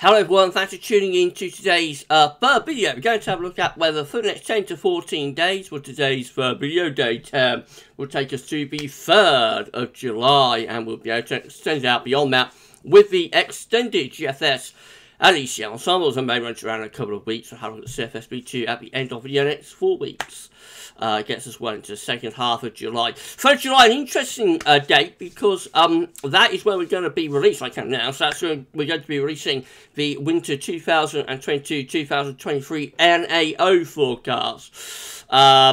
Hello everyone, thanks for tuning in to today's third video. We're going to have a look at weather for the next 10 to 14 days. Well, today's third video date will take us to the 3rd of July, and we'll be able to extend it out beyond that with the extended GFS and ECM ensembles, and may run around a couple of weeks. We'll have a look at CFSB2 at the end of the next 4 weeks. Gets us well into the second half of July. 3rd of July, an interesting date, because that is where we're going to be released, I can now. So that's when we're going to be releasing the winter 2022-2023 NAO forecast,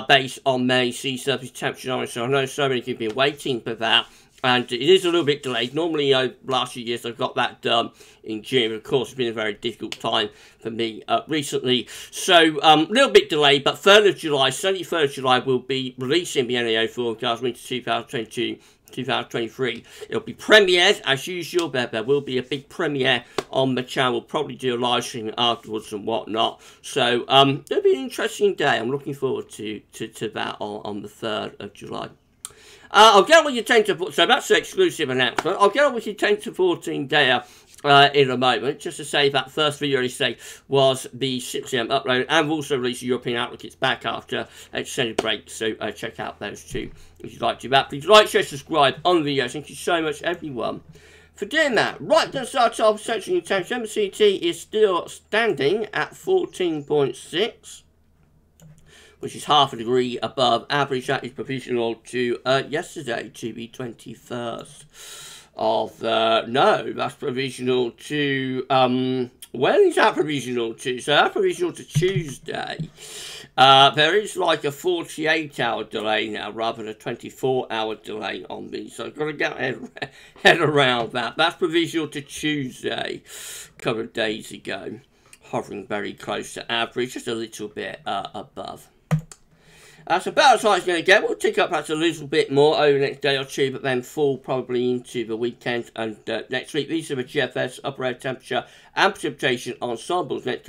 based on May sea surface temperature. So I know so many people have been waiting for that. And it is a little bit delayed. Normally, last few years, I've got that done in June. Of course, it's been a very difficult time for me recently. So, a little bit delayed, but 3rd of July, Sunday 3rd of July, we'll be releasing the NAO forecast winter 2022-2023. It'll be premiered, as usual. There will be a big premiere on the channel. We'll probably do a live stream afterwards and whatnot. So, it'll be an interesting day. I'm looking forward to that on the 3rd of July. I'll get on with your 10 to... So that's the exclusive announcement. I'll get on with your 10 to 14 day in a moment. Just to say that first video today was the 6 AM upload, and we've also released the European Outlook. It's back after extended break, so check out those two if you'd like to do that. Please like, share, subscribe on the video. Thank you so much, everyone, for doing that. Right, going to start off searching temperature. MCT is still standing at 14.6. which is half a degree above average. That is provisional to yesterday, to the 21st of, no, that's provisional to, when is that provisional to? So that's provisional to Tuesday. There is like a 48-hour delay now, rather than a 24-hour delay on these. So I've got to get head around that. That's provisional to Tuesday, a couple of days ago. Hovering very close to average, just a little bit above. That's about as high as it's going to get. We'll tick up perhaps a little bit more over the next day or two, but then fall probably into the weekend and next week. These are the GFS upper air temperature and precipitation ensembles next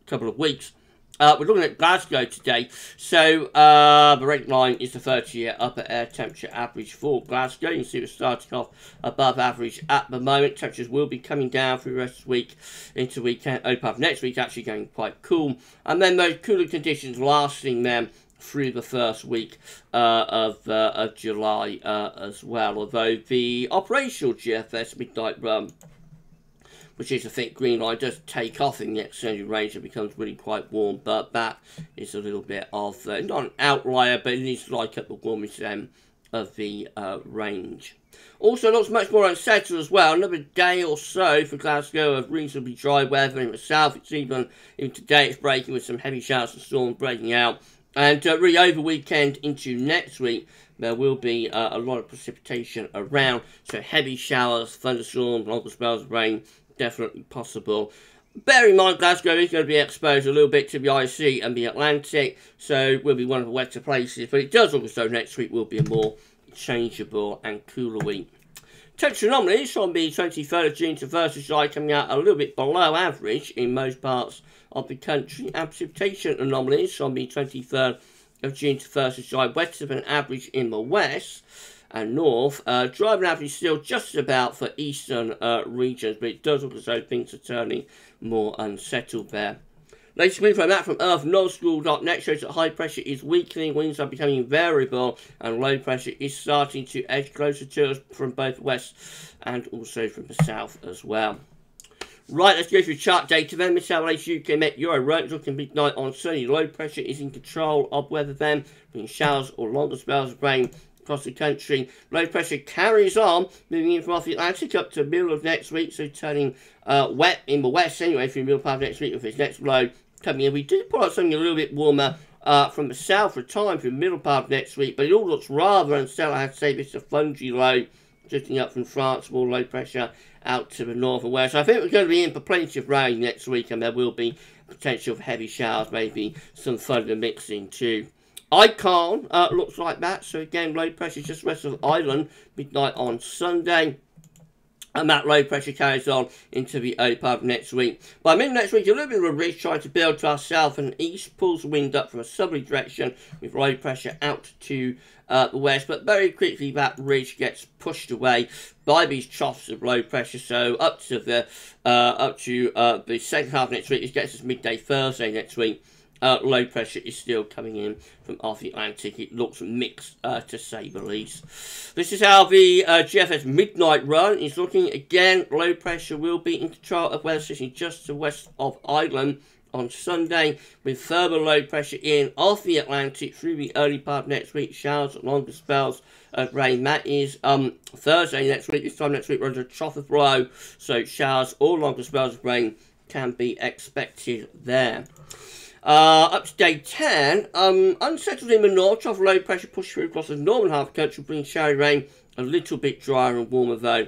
couple of weeks. We're looking at Glasgow today. So the red line is the 30-year upper air temperature average for Glasgow. You can see we're starting off above average at the moment. Temperatures will be coming down through the rest of the week into weekend. Open up next week, actually going quite cool. And then those cooler conditions lasting then through the first week of July as well. Although the operational GFS midnight run, which is a thick green line, does take off in the extended range and becomes really quite warm. But that is a little bit of, not an outlier, but it is like at the warmest end of the range. Also looks much more unsettled as well. Another day or so for Glasgow of reasonably dry weather in the south. It's even today it's breaking with some heavy showers and storms breaking out. And really over weekend into next week, there will be a lot of precipitation around. So heavy showers, thunderstorms, longer spells of rain, definitely possible. Bear in mind, Glasgow is going to be exposed a little bit to the IC and the Atlantic, so will be one of the wetter places. But it does look as though next week will be a more changeable and cooler week. Temperature anomalies from the 23rd of June to 1st of July coming out a little bit below average in most parts of the country. And precipitation anomalies from the 23rd of June to 1st of July, wetter than average in the west and north. Dry than average still just about for eastern regions, but it does look as though things are turning more unsettled there. Latest wind from that from earthnullschool.net shows that high pressure is weakening, winds are becoming variable, and low pressure is starting to edge closer to us from both west and also from the south as well. Right, let's go through chart data then. Miss South UK Met Euro Road looking midnight on sunny. Low pressure is in control of weather then, bringing showers or longer spells of rain across the country. Low pressure carries on, moving in from off the Atlantic up to the middle of next week, so turning wet in the west anyway through the middle part of next week with its next low coming in. We do pull out something a little bit warmer from the south for a time through the middle part of next week, but it all looks rather unsettled. I have to say this is a fungy low drifting up from France, more low pressure out to the north and west. So I think we're going to be in for plenty of rain next week, and there will be potential for heavy showers, maybe some thunder mixing too. Icon looks like that. So again, low pressure just west of the island, midnight on Sunday. And that low pressure carries on into the early part of next week. By mid next week, a little bit of a ridge trying to build to our south and east, pulls the wind up from a southerly direction with low pressure out to the west. But very quickly, that ridge gets pushed away by these troughs of low pressure. So up to the second half of next week, it gets us midday Thursday next week. Low pressure is still coming in from off the Atlantic. It looks mixed, to say the least. This is how the GFS midnight run is looking. Again, low pressure will be in control of weather sitting just to west of Ireland on Sunday, with further low pressure in off the Atlantic through the early part of next week. Showers and longer spells of rain. That is Thursday next week. This time next week, we're under a trough of low, so showers or longer spells of rain can be expected there. Up to day 10, unsettled in the north, trough low pressure push through across the northern half of the country, bringing showery rain, a little bit drier and warmer though,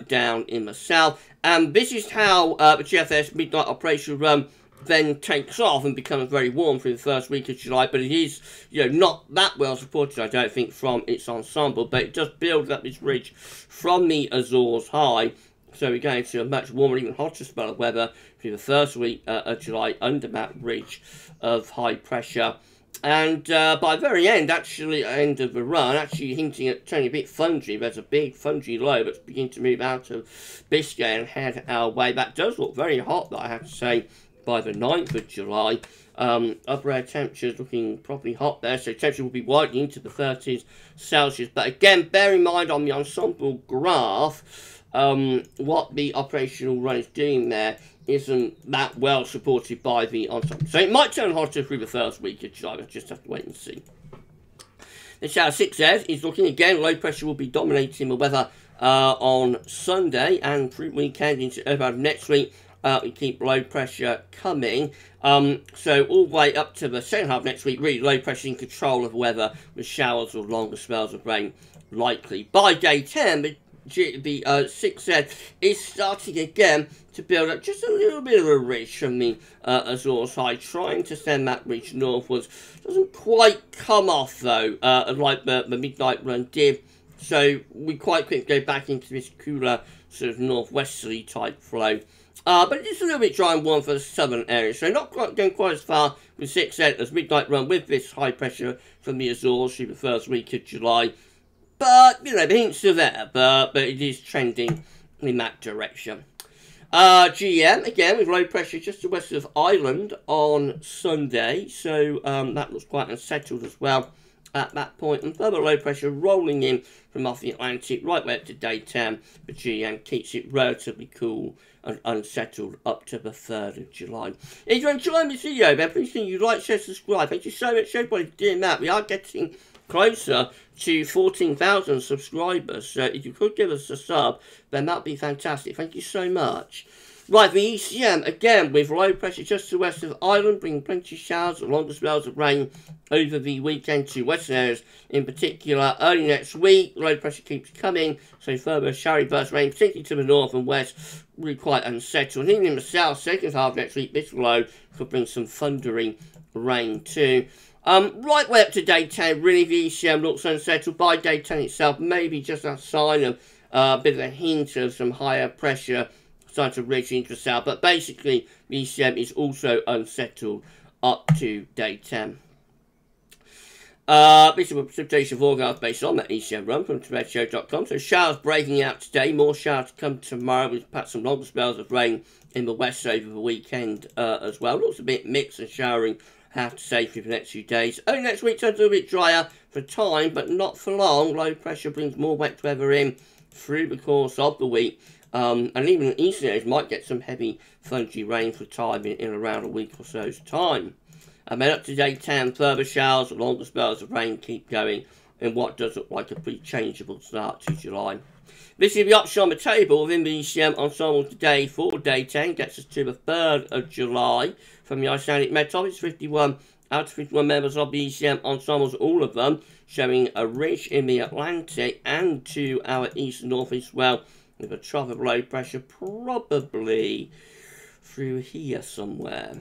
down in the south. And this is how the GFS midnight operational run then takes off and becomes very warm through the first week of July. But it is, not that well supported, I don't think, from its ensemble, but it does build up this ridge from the Azores High. So we're going to a much warmer, even hotter spell of weather through the first week of July under that ridge of high pressure. And by the very end, end of the run, actually hinting at turning a bit fungy. There's a big fungy low that's beginning to move out of Biscay and head our way. That does look very hot, but I have to say, by the 9th of July, upper air temperatures looking properly hot there. So temperature will be widening into the 30s Celsius. But again, bear in mind on the ensemble graph, what the operational run is doing there isn't that well supported by the ensemble. So it might turn hotter through the first week of July. We'll just have to wait and see. The shower 6S is looking again. Low pressure will be dominating the weather on Sunday and through weekend into about next week. We keep low pressure coming. So all the way up to the second half of next week, really low pressure in control of weather with showers or longer spells of rain likely. By day 10, the 6Z is starting again to build up just a little bit of a ridge from the Azores High, trying to send that ridge northwards. Doesn't quite come off though, like the midnight run did. So we quite quickly go back into this cooler sort of northwesterly type flow. But it's a little bit dry and warm for the southern area, so not quite going quite as far with 6Z as midnight run with this high pressure from the Azores through the first week of July. But, the hints are there, but it is trending in that direction. GM, again, with low pressure just to west of Ireland on Sunday. So, that looks quite unsettled as well at that point. And further low pressure rolling in from off the Atlantic right way up to day 10. But GM keeps it relatively cool and unsettled up to the 3rd of July. If you're enjoying this video, then please think you like, share, subscribe. Thank you so much for everybody doing that. We are getting closer to 14,000 subscribers, so if you could give us a sub, then that'd be fantastic. Thank you so much. Right, the ECM, again, with low pressure just to west of Ireland, bringing plenty of showers and longer spells of rain over the weekend to western areas in particular. Early next week, low pressure keeps coming, so further showery burst rain, particularly to the north and west, really quite unsettled. Even in the south, second half next week, this low could bring some thundering rain too. Right way up to day 10, really the ECM looks unsettled. By day 10 itself, maybe just a sign of a bit of a hint of some higher pressure starting to reach into the south. But basically, the ECM is also unsettled up to day 10. This is a precipitation forecast based on that ECM run from TibetShow.com. So showers breaking out today, more showers to come tomorrow with perhaps some longer spells of rain in the west over the weekend as well. Looks a bit mixed and showering, have to say, for the next few days. Only next week turns a little bit drier for time, but not for long. Low pressure brings more wet weather in through the course of the week. And even in eastern areas might get some heavy fungy rain for time in around a week or so's time. And then up to day 10, further showers, longer spells of rain keep going in what does look like a pretty changeable start to July. This is the option on the table within the ECM ensemble today for day 10. Gets us to the 3rd of July. From the Icelandic Met Office, 51 out of 51 members of the ECM ensembles, all of them showing a ridge in the Atlantic and to our east and northeast well, with a trough of low pressure probably through here somewhere.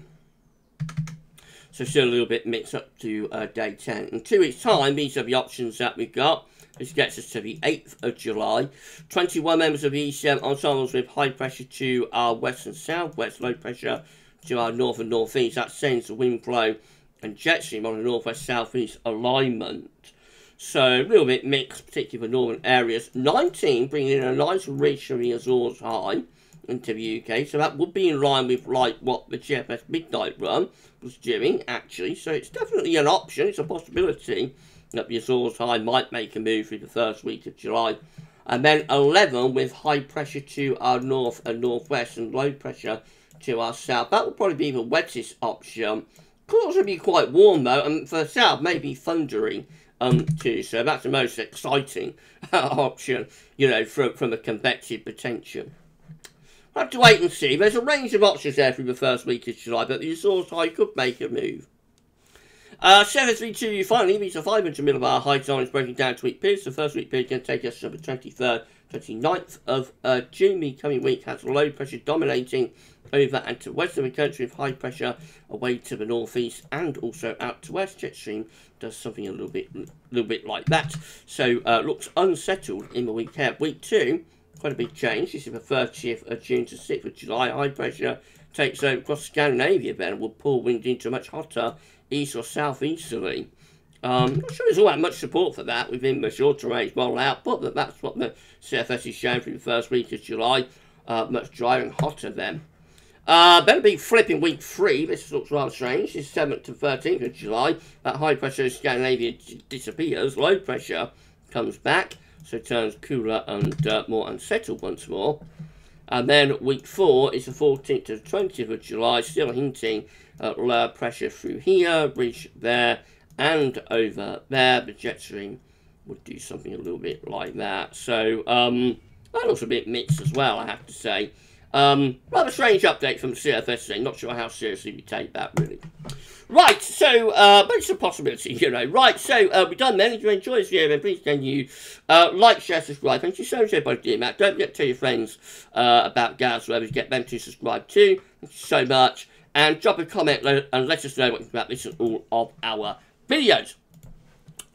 So still a little bit mixed up to day 10. In 2 weeks' time, these are the options that we've got. This gets us to the 8th of July. 21 members of the ECM ensembles with high pressure to our west and southwest, low pressure to our north and northeast. That sends the wind flow and jet stream on a northwest-southeast alignment. So a little bit mixed, particularly for northern areas. 19 bringing in a nice reach from the Azores High into the UK. So that would be in line with like what the GFS midnight run was doing, actually. So it's definitely an option. It's a possibility that the Azores High might make a move through the first week of July. And then 11 with high pressure to our north and northwest and low pressure to our south. That will probably be the wettest option. Could also be quite warm though, and for the south, maybe thundering too. So that's the most exciting option, you know, from a convective potential. We'll have to wait and see. There's a range of options there through the first week of July, but the Azores High could make a move. 732 finally, these are 500 millibar high zones breaking down to week periods. The first week period can take us to the 23rd, 29th of June. The coming week has low pressure dominating over and to west of the country with high pressure away to the northeast and also out to west. Jet stream does something a little bit like that. So looks unsettled in the week ahead. Week 2, quite a big change. This is the 30th of June to 6th of July. High pressure takes over across Scandinavia then and will pull wind into a much hotter east or southeasterly. Not sure there's all that much support for that within the shorter range model output, but that's what the CFS is showing for the first week of July. Much drier and hotter then. Better be flipping week 3. This looks rather strange. This is 7th to 13th of July. That high pressure in Scandinavia disappears. Low pressure comes back, so it turns cooler and more unsettled once more. And then week 4 is the 14th to the 20th of July, still hinting at lower pressure through here, reach there, and over there. The jet stream would do something a little bit like that. So that looks a bit mixed as well, I have to say. Rather strange update from the CFS today. Not sure how seriously we take that, really. Right, so, but it's a possibility, you know. Right, so, we're done then. If you enjoy this video, then please can you like, share, subscribe. Thank you so much, everybody, doing that. Don't forget to tell your friends about GavsWeatherVids. Get them to subscribe too. Thank you so much. And drop a comment and let us know what you think about this and all of our videos.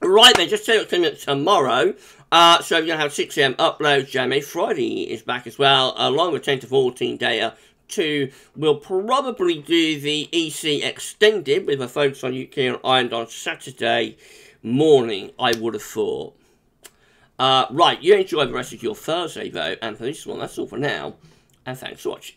Right then, just tell you what's coming up tomorrow. So we're going to have 6 AM uploads. January Friday is back as well, along with 10 to 14 day 2. We'll probably do the EC extended with a focus on UK and Ireland on Saturday morning, I would have thought. Right, you enjoy the rest of your Thursday though, and for this one, that's all for now, and thanks for watching.